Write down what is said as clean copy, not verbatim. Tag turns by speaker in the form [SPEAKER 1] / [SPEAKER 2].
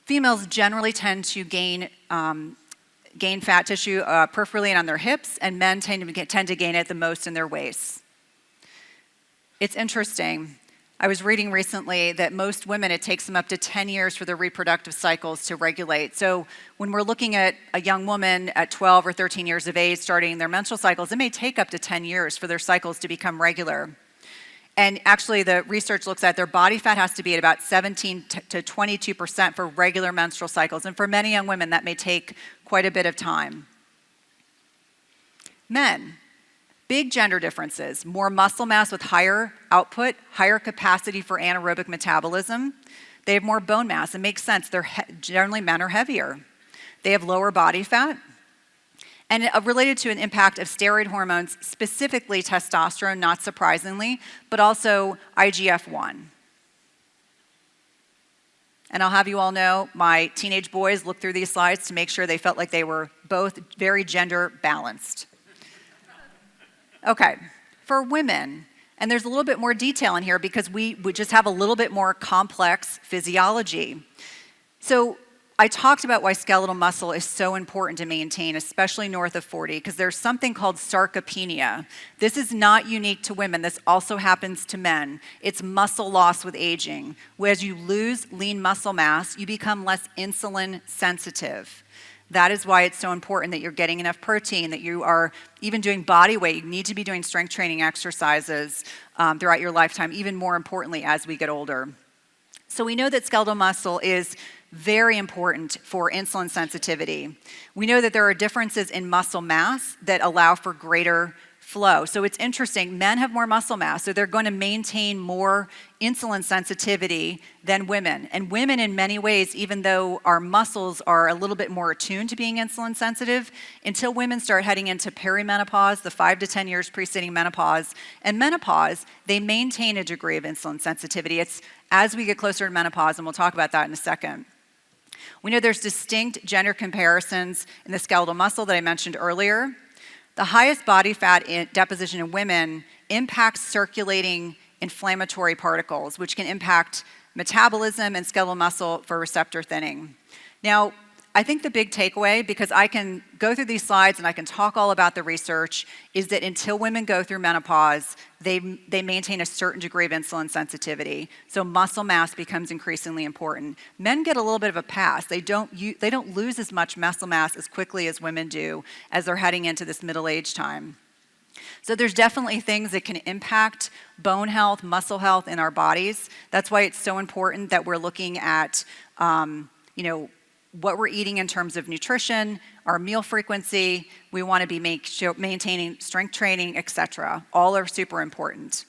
[SPEAKER 1] Females generally tend to gain fat tissue peripherally and on their hips, and men tend to gain it the most in their waists. It's interesting. I was reading recently that most women, it takes them up to 10 years for their reproductive cycles to regulate. So when we're looking at a young woman at 12 or 13 years of age starting their menstrual cycles, it may take up to 10 years for their cycles to become regular. And actually the research looks at their body fat has to be at about 17 to 22% for regular menstrual cycles. And for many young women, that may take quite a bit of time. Men. Big gender differences, more muscle mass with higher output, higher capacity for anaerobic metabolism. They have more bone mass. It makes sense. Generally, men are heavier. They have lower body fat. And related to an impact of steroid hormones, specifically testosterone, not surprisingly, but also IGF-1. And I'll have you all know, my teenage boys looked through these slides to make sure they felt like they were both very gender balanced. Okay, for women, and there's a little bit more detail in here because we just have a little bit more complex physiology. So I talked about why skeletal muscle is so important to maintain, especially north of 40, because there's something called sarcopenia. This is not unique to women. This also happens to men. It's muscle loss with aging. As you lose lean muscle mass, you become less insulin sensitive. That is why it's so important that you're getting enough protein, that you are even doing body weight. You need to be doing strength training exercises throughout your lifetime, even more importantly as we get older. So we know that skeletal muscle is very important for insulin sensitivity. We know that there are differences in muscle mass that allow for greater flow. So it's interesting, men have more muscle mass, so they're going to maintain more insulin sensitivity than women. And women in many ways, even though our muscles are a little bit more attuned to being insulin sensitive, until women start heading into perimenopause, the 5 to 10 years preceding menopause, and menopause, they maintain a degree of insulin sensitivity. It's as we get closer to menopause, and we'll talk about that in a second. We know there's distinct gender comparisons in the skeletal muscle that I mentioned earlier. The highest body fat deposition in women impacts circulating inflammatory particles, which can impact metabolism and skeletal muscle for receptor thinning. Now, I think the big takeaway, because I can go through these slides and I can talk all about the research, is that until women go through menopause, they maintain a certain degree of insulin sensitivity. So muscle mass becomes increasingly important. Men get a little bit of a pass. They don't lose as much muscle mass as quickly as women do as they're heading into this middle age time. So there's definitely things that can impact bone health, muscle health in our bodies. That's why it's so important that we're looking at, what we're eating in terms of nutrition, our meal frequency. We want to be maintaining strength training, etc. All are super important.